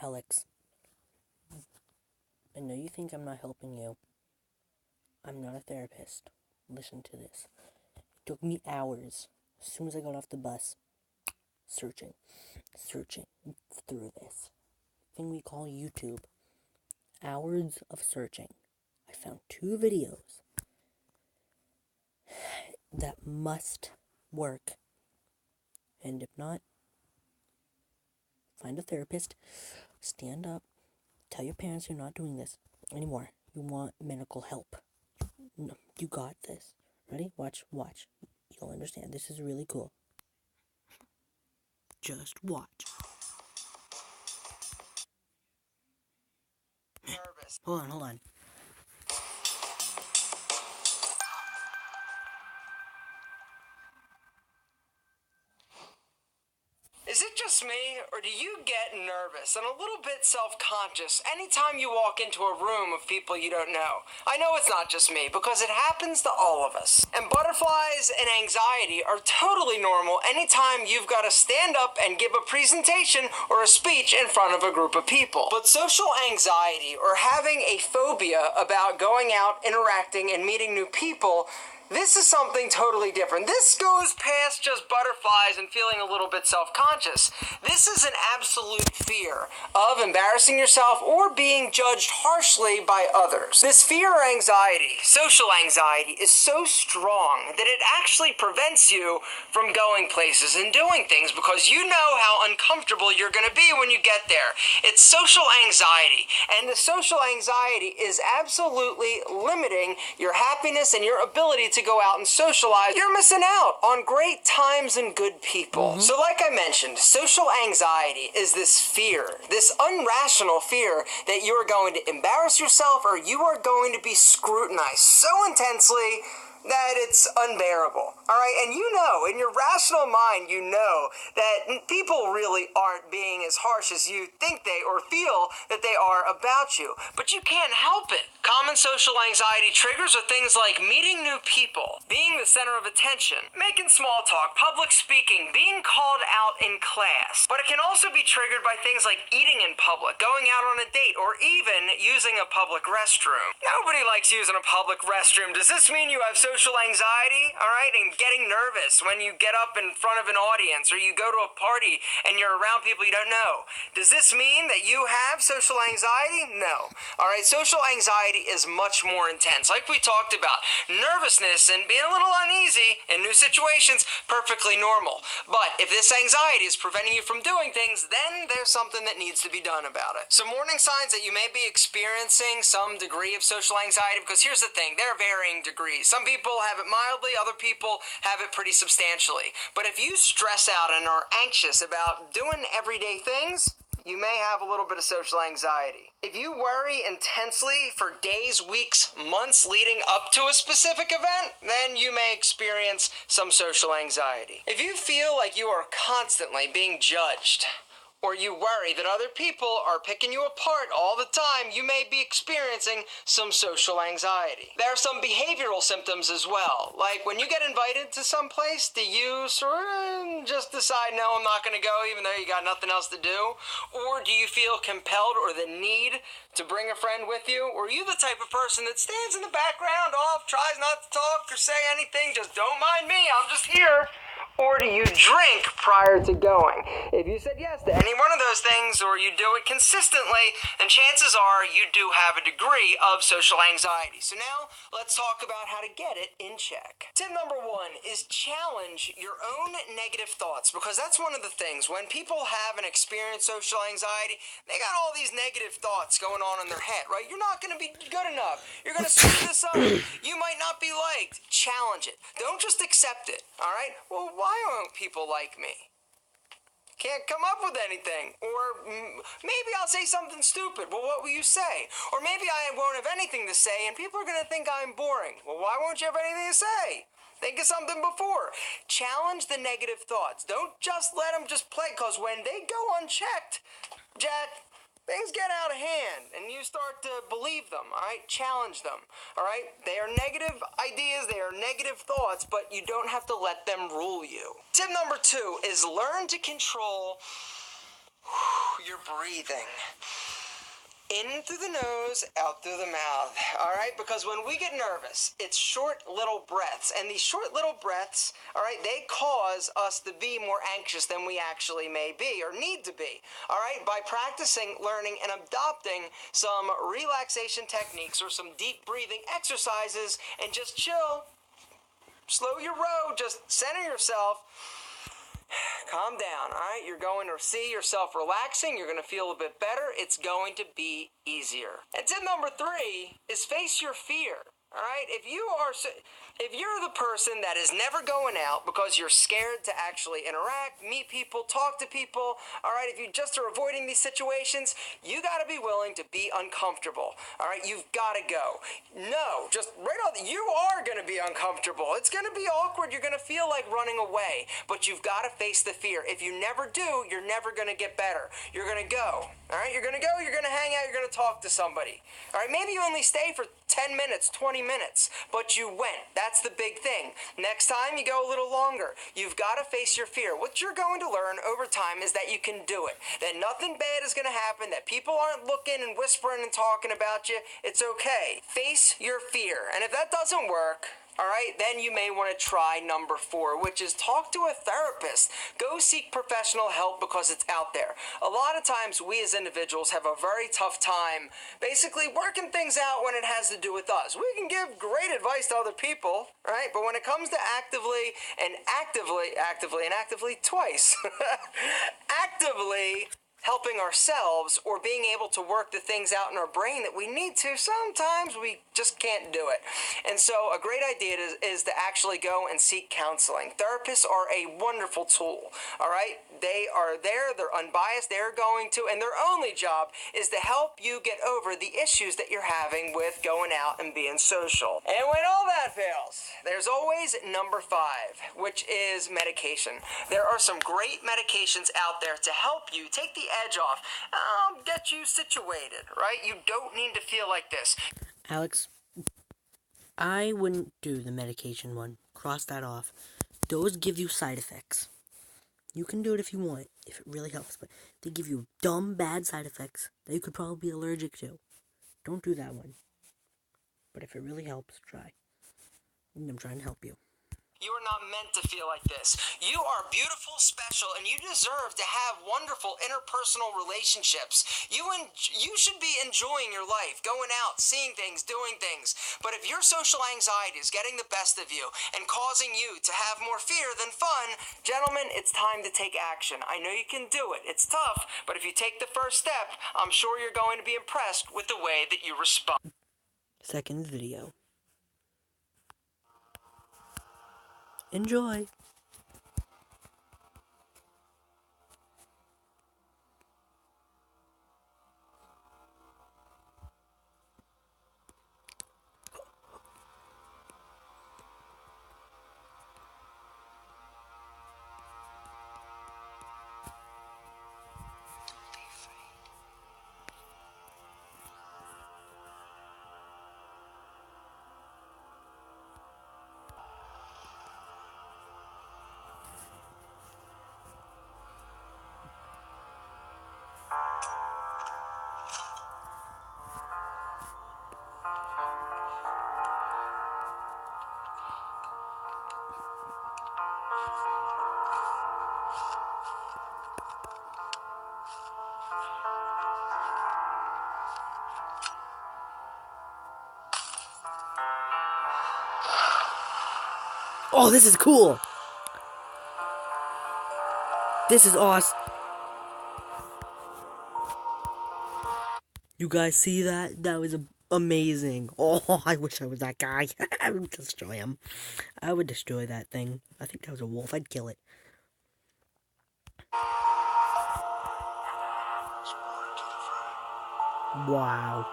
Alex, I know you think I'm not helping you. I'm not a therapist. Listen to this. It took me hours, as soon as I got off the bus, searching through this thing we call YouTube. Hours of searching. I found 2 videos that must work. And if not, find a therapist, stand up, tell your parents you're not doing this anymore. You want medical help. No, you got this. Ready? Watch. You'll understand. This is really cool. Just watch. Nervous. Hold on. Is it just me, or do you get nervous and a little bit self-conscious anytime you walk into a room of people you don't know? I know it's not just me, because it happens to all of us. And butterflies and anxiety are totally normal anytime you've got to stand up and give a presentation or a speech in front of a group of people. But social anxiety, or having a phobia about going out, interacting, and meeting new people, this is something totally different. This goes past just butterflies and feeling a little bit self-conscious. This is an absolute fear of embarrassing yourself or being judged harshly by others. This fear or anxiety, social anxiety, is so strong that it actually prevents you from going places and doing things because you know how uncomfortable you're going to be when you get there. It's social anxiety, and the social anxiety is absolutely limiting your happiness and your ability to go out and socialize. You're missing out on great times and good people. So like I mentioned, social anxiety is this fear, this irrational fear that you are going to embarrass yourself or you are going to be scrutinized so intensely that it's unbearable. All right, and you know, in your rational mind, you know that people really aren't being as harsh as you think they or feel that they are about you, but you can't help it. Common social anxiety triggers are things like meeting new people, being the center of attention, making small talk, public speaking, being called out in class. But it can also be triggered by things like eating in public, going out on a date, or even using a public restroom. Nobody likes using a public restroom. Does this mean you have social anxiety, all right, and getting nervous when you get up in front of an audience or you go to a party and you're around people you don't know? Does this mean that you have social anxiety? No. All right, social anxiety is much more intense. Like we talked about, nervousness and being a little uneasy in new situations, perfectly normal. But if this anxiety is preventing you from doing things, then there's something that needs to be done about it. Some warning signs that you may be experiencing some degree of social anxiety, because here's the thing, there are varying degrees. Some people have it mildly, other people have it pretty substantially. But if you stress out and are anxious about doing everyday things, you may have a little bit of social anxiety. If you worry intensely for days, weeks, months leading up to a specific event, then you may experience some social anxiety. If you feel like you are constantly being judged, or you worry that other people are picking you apart all the time, you may be experiencing some social anxiety. There are some behavioral symptoms as well, like when you get invited to some place, do you sort of just decide, no, I'm not going to go even though you got nothing else to do? Or do you feel compelled or the need to bring a friend with you? Or are you the type of person that stands in the background off, tries not to talk or say anything, just don't mind me, I'm just here? Or do you drink prior to going? If you said yes to any one of those things, or you do it consistently, then chances are you do have a degree of social anxiety. So now, let's talk about how to get it in check. Tip number 1 is challenge your own negative thoughts, because that's one of the things. When people have and experience social anxiety, they got all these negative thoughts going on in their head, right? You're not going to be good enough. You're going to screw this up. You might not be liked. Challenge it. Don't just accept it, all right? Well, why won't people like me? Can't come up with anything. Or maybe I'll say something stupid. Well, what will you say? Or maybe I won't have anything to say and people are going to think I'm boring. Well, why won't you have anything to say? Think of something before. Challenge the negative thoughts. Don't just let them just play, because when they go unchecked, Jack, things get out of hand and you start to believe them, all right? Challenge them, all right? They are negative ideas, they are negative thoughts, but you don't have to let them rule you. Tip number 2 is learn to control You're breathing. In through the nose, out through the mouth. All right? Because when we get nervous, it's short little breaths. And these short little breaths, all right, they cause us to be more anxious than we actually may be or need to be. All right? By practicing, learning, and adopting some relaxation techniques or some deep breathing exercises and just chill, slow your roll, just center yourself. Calm down, all right? You're going to see yourself relaxing. You're going to feel a bit better. It's going to be easier. And tip number 3 is face your fear. All right, if you're the person that is never going out because you're scared to actually interact, meet people, talk to people, all right, if you just are avoiding these situations, you got to be willing to be uncomfortable. All right, you've got to go. No, just right off, you are going to be uncomfortable. It's going to be awkward. You're going to feel like running away, but you've got to face the fear. If you never do, you're never going to get better. You're going to go. All right, you're going to go, you're going to hang out, you're going to talk to somebody. All right, maybe you only stay for 10 minutes, 20 minutes, but you went. That's the big thing. Next time, you go a little longer. You've got to face your fear. What you're going to learn over time is that you can do it, that nothing bad is going to happen, that people aren't looking and whispering and talking about you. It's okay. Face your fear. And if that doesn't work, all right, then you may want to try number 4, which is talk to a therapist. Go seek professional help because it's out there. A lot of times we as individuals have a very tough time basically working things out when it has to do with us. We can give great advice to other people, right? But when it comes to actively twice, actively helping ourselves or being able to work the things out in our brain that we need to, sometimes we just can't do it. And so a great idea is to actually go and seek counseling. Therapists are a wonderful tool, all right? They are there, they're unbiased, they're going to, and their only job is to help you get over the issues that you're having with going out and being social. And when all that fails, there's always number 5, which is medication. There are some great medications out there to help you take the edge off, get you situated, right? You don't need to feel like this. Alex, I wouldn't do the medication one. Cross that off. Those give you side effects. You can do it if you want, if it really helps, but they give you dumb, bad side effects that you could probably be allergic to. Don't do that one. But if it really helps, try. And I'm trying to help you. You are not meant to feel like this. You are beautiful, special, and you deserve to have wonderful interpersonal relationships. You should be enjoying your life, going out, seeing things, doing things. But if your social anxiety is getting the best of you and causing you to have more fear than fun, gentlemen, it's time to take action. I know you can do it. It's tough, but if you take the first step, I'm sure you're going to be impressed with the way that you respond. Second video. Enjoy! Oh, this is cool! This is awesome! You guys see that? That was amazing. Oh, I wish I was that guy. I would destroy him. I would destroy that thing. I think that was a wolf. I'd kill it. Wow.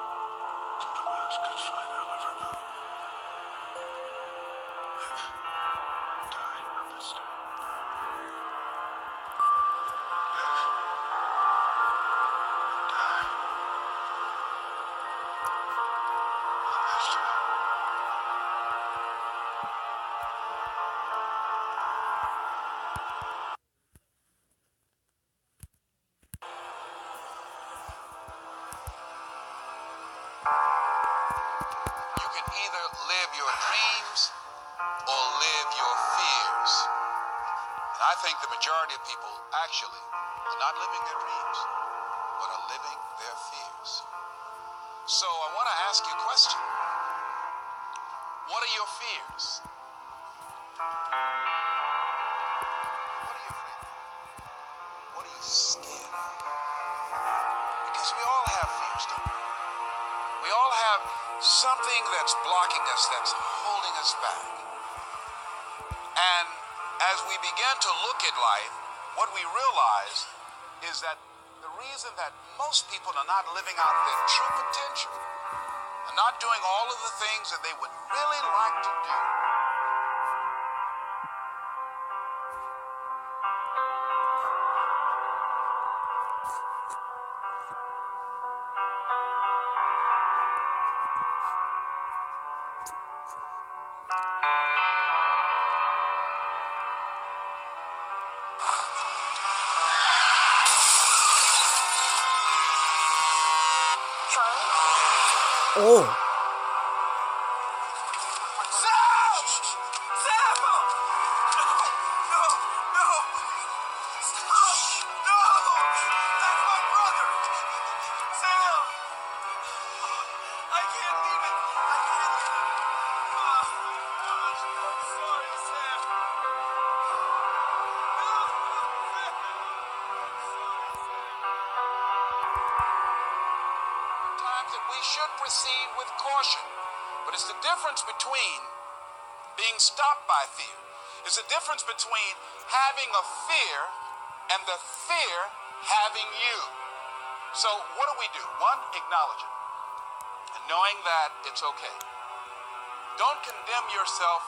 either live your dreams or live your fears. And I think the majority of people actually are not living their dreams, but are living their fears. So I want to ask you a question. What are your fears? What are you afraid of? What are you scared of? Because we all have fears, don't we? We all have something that's blocking us, that's holding us back. And as we begin to look at life, what we realize is that the reason that most people are not living out their true potential, are not doing all of the things that they would really like to do, Oh. Sam! Sam! No! No! No! Stop! No! That's my brother! Sam! I can't leave it! I can't leave it! Oh, I'm sorry, Sam! Times that we should proceed with caution, but it's the difference between being stopped by fear. It's the difference between having a fear and the fear having you. So what do? One, acknowledge it, and knowing that it's okay. Don't condemn yourself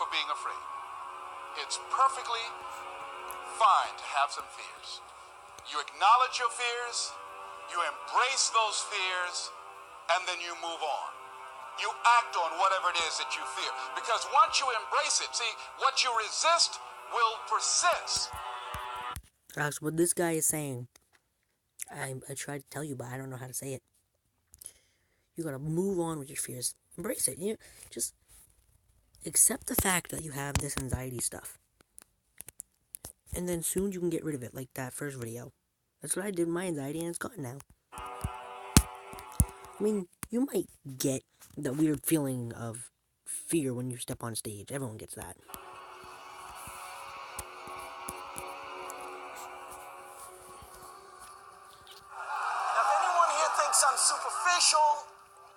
for being afraid. It's perfectly fine to have some fears. You acknowledge your fears, you embrace those fears, and then you move on. You act on whatever it is that you fear. Because once you embrace it, see, what you resist will persist. That's what this guy is saying. I tried to tell you, but I don't know how to say it. You gotta move on with your fears. Embrace it. You just accept the fact that you have this anxiety stuff. And then soon you can get rid of it, like that first video. That's what I did with my anxiety, and it's gone now. I mean, you might get the weird feeling of fear when you step on stage. Everyone gets that. Now, if anyone here thinks I'm superficial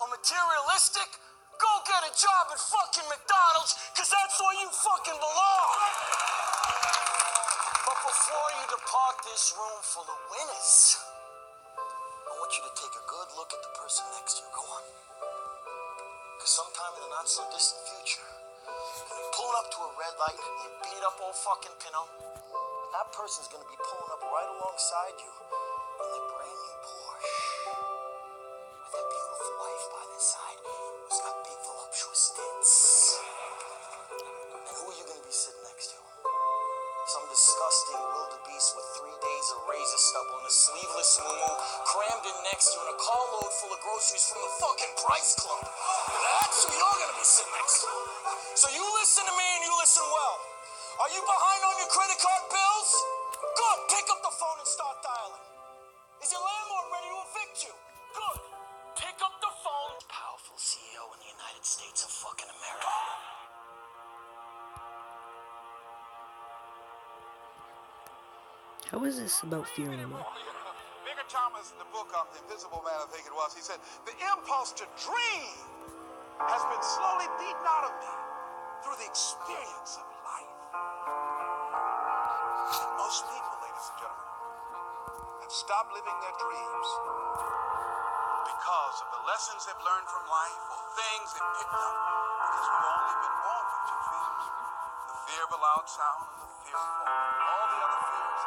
or materialistic, go get a job at fucking McDonald's, because that's where you fucking belong. But before you depart this room full of winners, I want you to take a good look at the person next to you. Go on. Because sometime in the not so distant future, when you're pulling up to a red light, you beat up old fucking Pinot, that person's gonna be pulling up right alongside you in their brand new Porsche with their beautiful wife by their side who's got big voluptuous tits. And who are you gonna be sitting next to? Some disgusting wildebeest with 3 days of razor stubble and a sleeveless moo crammed in next to you in a carload full of groceries from the fucking Price Club. That's who you're gonna be sitting next to. So you listen to me and you listen well. Are you behind on your credit card bills? Good. Pick up the phone and start dialing. Is your landlord ready to evict you? Good. Pick up the phone. Powerful CEO in the United States of fucking America. How is this about fear anymore? Bigger Thomas, the book of The Invisible Man, I think it was, he said, the impulse to dream has been slowly beaten out of me through the experience of life. And most people, ladies and gentlemen, have stopped living their dreams because of the lessons they've learned from life or things they've picked up, because we've only been born with two fears. The fear of a loud sound and the fear of falling. All the other fears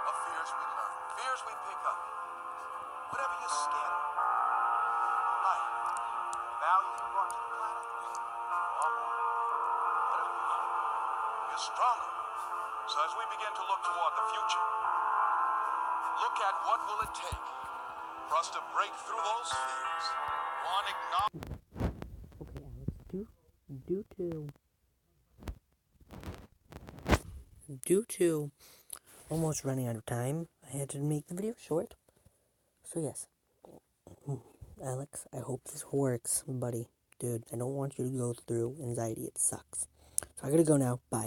are fears we learn, fears we pick up. Whatever you're scared of, life, value you brought to the planet, or whatever you fear, you're stronger. So as we begin to look toward the future, look at what will it take for us to break through those fears. One, acknowledge. Okay, Alex. due to almost running out of time, I had to make the video short. So yes, Alex, I hope this works, buddy. Dude, I don't want you to go through anxiety. It sucks. So I gotta go now. Bye.